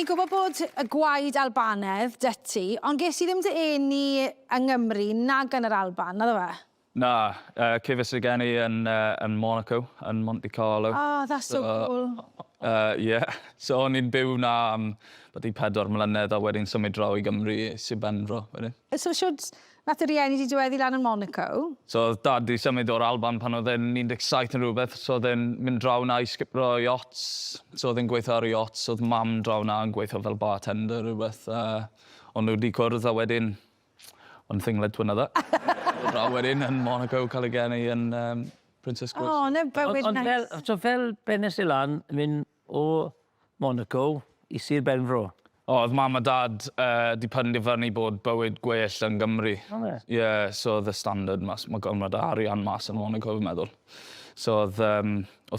fi'n gwybod bod y gwaed Albanedd dy ti, ond ges i ddim dy eni yng Nghymru nag yn yr Alban, na fe? Na, cefais y gen i yn Monaco, yn Monte Carlo. Oh, that's so cool. So o'n i'n byw na am bod i 4 mlynedd a wedyn symud draw i Gymru, Sir Benfro wedyn. So siwd nath y rieni di diweddu lan yn Monaco? So oedd dad di symud o'r Alban pan oedd e'n 17 yn rhywbeth, so oedd e'n mynd draw na i sgipro yachts. So oedd e'n gweithio ar y yachts, oedd mam draw na yn gweithio fel bartender rhywbeth. Ond nhw wedi cwrdd a wedyn, ond thingled twynydda. Draw wedyn yn Monaco, cael ei geni yn Princess Gwrs. O, ne bywyd nice. So fel benes i lan, mynd o Monaco i Sir Benfro. Oedd mam a dad di penderfynu bod bywyd gwell yn Gymru. So oedd y standard mas, mae gormod o arian mas yn Monaco, fi'n meddwl. So oedd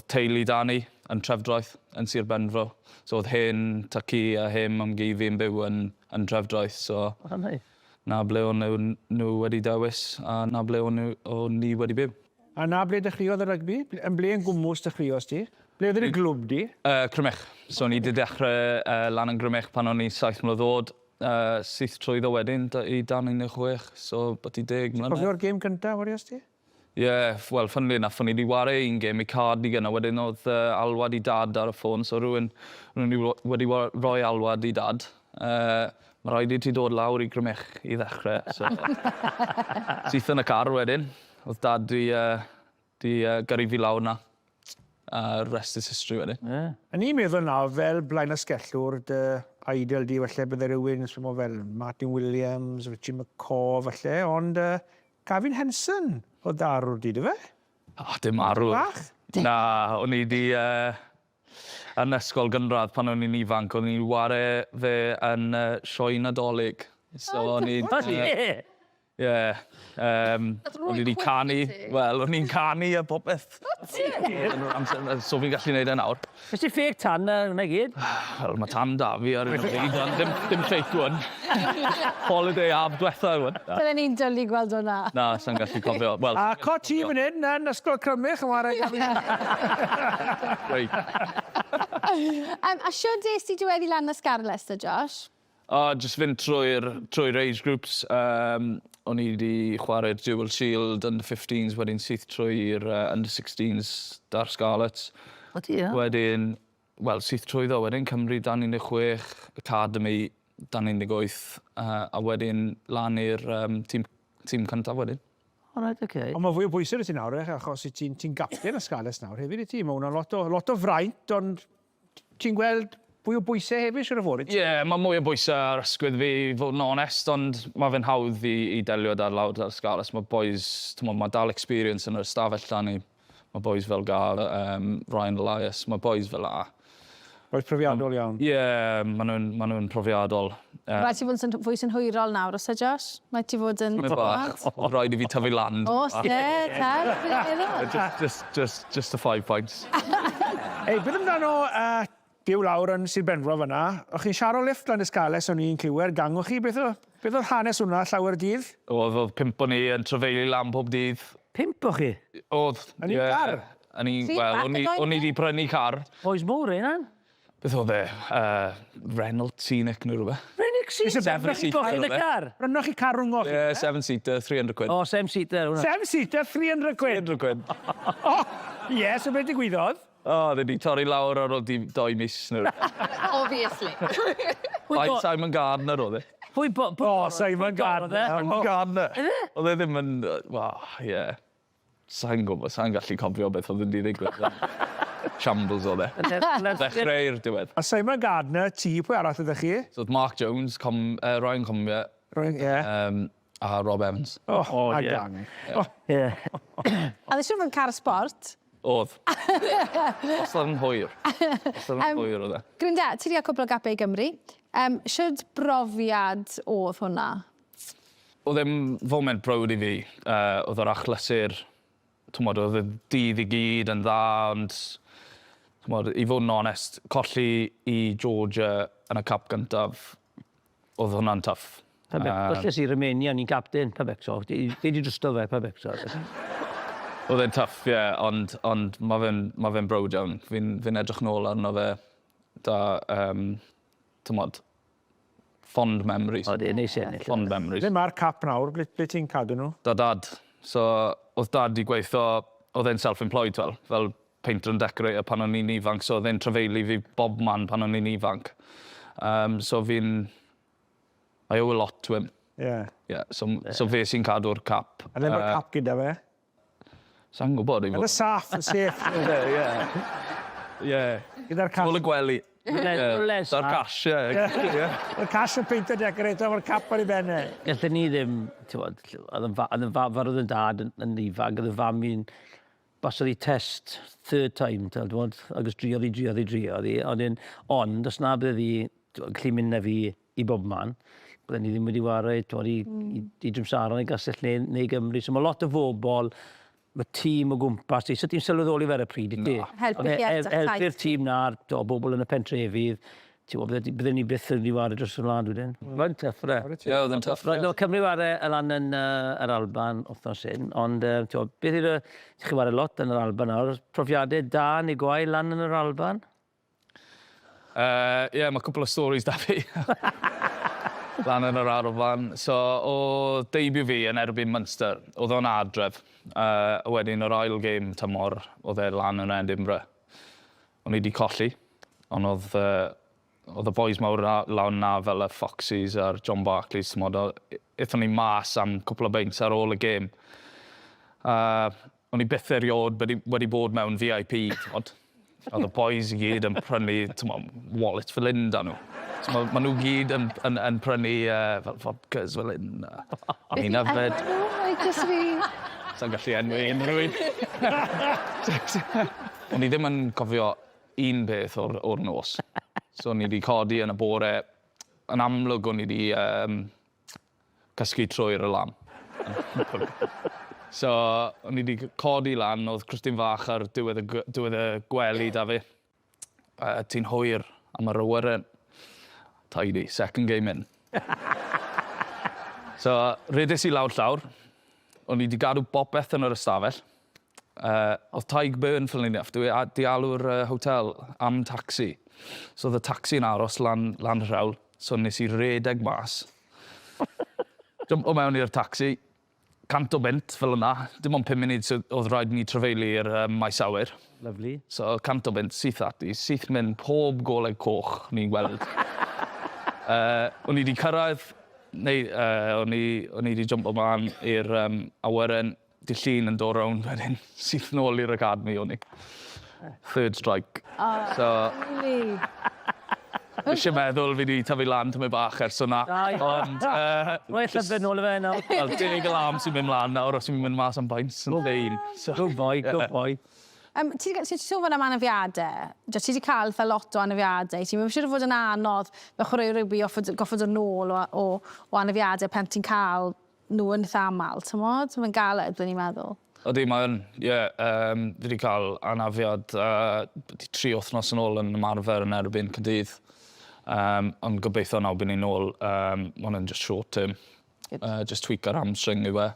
teulu da ni yn trefdraeth yn Sir Benfro. So oedd hen tacu a hym am geifi yn byw yn trefdraeth. So na ble o'n nhw wedi dewis a na ble o'n ni wedi byw. A na ble dechreuodd y rygbi? Yn ble yn gwmws dechreuodd ti? Ble oedd y glwb di? Crymych. So ni wedi dechrau lan yn Crymych pan o'n i 7 mlynedd oed. Syth trwyddo wedyn i 16. So bod i 10 mlynedd. Cofio'r gêm cyntaf, warios ti? Wel, ffynnu nath o'n i wedi wario un gêm i card i gyna. Wedyn oedd alwad i dad ar y ffôn. So rhywun wedi rhoi alwad i dad. Mae rhaid i ti dod lawr i Crymych i ddechrau. So, syth yn y car wedyn. Oedd dad di gyrru fi lawr na. A rest is history wedyn. Yn i'n meddwl nawr, fel blaen ysgellwr, dy ideal di, falle bydde rhywun fel Martin Williams, Richie McCaw, falle, ond Gavin Henson o darwr di, dy fe? Dim arwr. Bach? Na, o'n i di yn ysgol gynradd pan o'n i'n ifanc, o'n i'n ware fe yn sioe Nadolig. So o'n i... o'n i wedi canu, wel, o'n i'n canu a popeth. So fi'n gallu neud e nawr. Ys ti ffeg tan yna gyd? Wel, mae tan da fi ar un o fi, dim fake one. Holiday ab diwetha one. Byddwn ni'n dwlu gweld hwnna. Na, sa'n gallu cofio. A co ti fan hyn yn ysgol Crymych yn wario Gavin. A siwd es ti diweddu lan y Scarlets, dy Josh? Just fynd trwy'r age groups. O'n i wedi chwarae'r Dual Shield under 15s, wedyn syth trwy'r under 16s da'r Scarlets. O ti, ia? Wedyn, wel, syth trwyddo, wedyn Cymru 16, Academy 18, a wedyn lan i'r tîm cyntaf wedyn. O, rhaid, oce. Ond mae fwy o bwysau i ti nawr, achos ti'n gapten y Scarlets nawr hefyd i ti. Mae hwnna'n lot o fraint, ond ti'n gweld fwy o bwysau hefyd, siwr o fod? Mae mwy o bwysau ar ysgwydd fi, fod yn onest, ond mae fe'n hawdd i delio dar lawr dar Scarlets. Mae boys, mae dal experience yn yr ystafell dan ni. Mae boys fel gael, Ryan Elias, mae boys fel a. Boys profiadol iawn. Mae nhw'n profiadol. Rhaid ti fod yn fwy sy'n hwyrol nawr, os y Josh? Mae ti fod yn... Rhaid i fi tyfu land. O, Just the 5 points. Ei, beth amdano byw lawr yn Sir Benfro fyna? O'ch chi'n siarad o lift lan y Scarlets o'n i'n clywed gangwch chi? Beth oedd hanes hwnna llawer dydd? Oedd 5 o ni yn trefeili lan pob dydd. 5 o chi? Oedd. Yn un car? Wel, o'n i wedi prynu car. Oes mwr ein? Beth oedd e? Renault Scenic neu rhywbeth. Renault Scenic? Rydych chi yn y car? Rydych chi car rhwngwch? 7-seater, 300 quid. O, 7-seater. 7-seater, 300 quid? 300 quid. O, ie, so beth digwyddodd? Oedd wedi torri lawr ar ôl 2 mis. Obviously. Simon Gardner oedd e. O, Simon Gardner. Simon Gardner. Oedd e ddim yn... Sa'n gwybod, sa'n gallu cofio beth oedd yn ddigwydd. Shambles oedd e. Dechreu'r diwedd. A Simon Gardner, ti, pwy arall ydych chi? So oedd Mark Jones, Ryan Combe, a Rob Evans. A gang. A ddysgu fe'n car sport? Oedd. Os oedd yn hwyr. Os oedd yn hwyr oedd e. Grynda, ti wedi cwbl o gapau i Gymru. Siwyd brofiad oedd hwnna? Oedd e'n foment browd i fi. Oedd o'r achlysur. Oedd y dydd i gyd yn dda, ond i fod yn onest, colli i Georgia yn y cap gyntaf, oedd hwnna'n tuff. Colles i Romania, ni'n capten, Pembrokeshire. Fi wedi drwysto fe, Pembrokeshire. Oedd e'n tuff, ond mae fe'n browd iawn. Fi'n edrych nôl arno fe tymod, fond memories. O, di, neis ennill. Fond memories. Le mae'r cap nawr, ble ti'n cadw nhw? Da dad. So, oedd dad i gweithio, oedd e'n self-employed fel painter and decorator pan o'n i'n ifanc, so oedd e'n trafeilu fi bob man pan o'n i'n ifanc. So I owe a lot to him. Ie. Yeah, so fe sy'n cadw'r cap. A le mae'r cap gyda fe? Sa'n gwybod i Yn y saff, yn sef. Ie. Gyda'r cap. Ôl y gwely. Les. Da'r cash, ie. Mae'r cash yn painter decorator, mae'r cap ar ei benne. Gallwn ni ddim, oedd yn farod yn dad yn ifag, oedd y fam i'n basodd i test third time, agos driodd i. Ond, os na bydd i, gallu mynd â fi i bob man, byddwn ni ddim wedi wario i drymsaro neu gastell neu Gymru. So mae lot o fobl, mae tîm o gwmpas, so ti'n sylweddoli fe ar y pryd i ti. Helpu chi at eich Helpu'r tîm na'r bobl yn y pentrefydd. Byddwn ni byth yn wario dros y wlad wedyn. Mae'n tuff, re? Ie, oedd yn tuff. No, Cymru wario y lan yn yr Alban wythnos hyn, ond beth yw'r... Chi wario lot yn yr Alban nawr, profiadau da neu gwael lan yn yr Alban? Ie, mae cwpl o stories da fi. Lan yn yr Alban. So, o debut fi yn erbyn Munster, oedd o'n adref. A wedyn yr ail game tymor, oedd e lan yn Edinburgh. O'n i wedi colli, ond oedd y boys mawr lawn na fel y Foxes a'r John Barclays, eithon ni mas am cwpl o beints ar ôl y game. O'n i byth eriod wedi bod mewn VIP, oedd y boys i gyd yn prynu wallet fel un da nhw. Maen nhw gyd yn prynu fel vodkas fel un. Ni'n yfed. Sa'n gallu enwi unrhyw un. O'n i ddim yn cofio un beth o'r nos. So o'n i wedi codi yn y bore. Yn amlwg o'n i wedi cysgu trwy'r y lam. So o'n i wedi codi lan, oedd Christine fach ar diwedd y gwely da fi. Ti'n hwyr am yr awyren. Tidy, second game in. So, redys i lawr llawr. O'n i wedi gadw bopeth yn yr ystafell. Oedd taig burn ffyl ni'n eftir, di alw'r hotel am taxi. So, oedd y taxi'n aros lan rhawl. So, nes i redeg mas. Jump o mewn i'r taxi. 100 o bint fel yna. Dim ond 5 munud oedd rhaid ni trefeilu'r maes awyr. Lovely. So, 100 o bint, syth ati. Syth mynd pob goleg coch ni'n gweld. O'n i wedi cyrraedd, neu o'n i wedi jump o man i'r awyren, di llun yn dod rownd wedyn, syth nôl i'r academy o'n i. Third strike. So, eisiau meddwl fi wedi tyfu lan tymu bach ers hwnna. Ond... Rwy'n llyfr nôl y fe nawr. Wel, deg y lam sy'n mynd mlaen nawr os sy'n mynd mas am baints yn ddeun. Good boy, good boy. Ti'n sôn am anafiadau, ti wedi cael fel lot o anafiadau, ti'n mynd siŵr fod yn anodd fel chwaraewr rygbi goffod yn ôl o anafiadau pan ti'n cael nhw yn thamal, ti'n modd? Mae'n galed, byddwn i'n meddwl. Ydy, mae'n, ie, fi wedi cael anafiad 3 wythnos yn ôl yn ymarfer yn erbyn Caerdydd. Ond gobeithio nawr bydd ni'n ôl, mae'n just short term. Just tweak ar hamstring i we.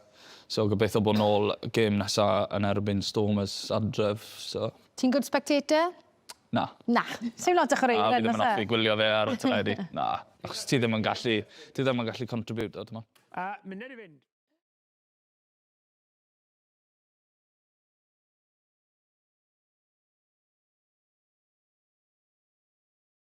So gobeithio bod nôl y gêm nesaf yn erbyn Stormers adref. So. Ti'n good spectator? Na. Na. Sa'm lot o chwaraewr na, fi ddim yn offi gwylio fe ar y teledu. Na. Achos ti ddim yn gallu contribute, o, dyma. Munud i fynd.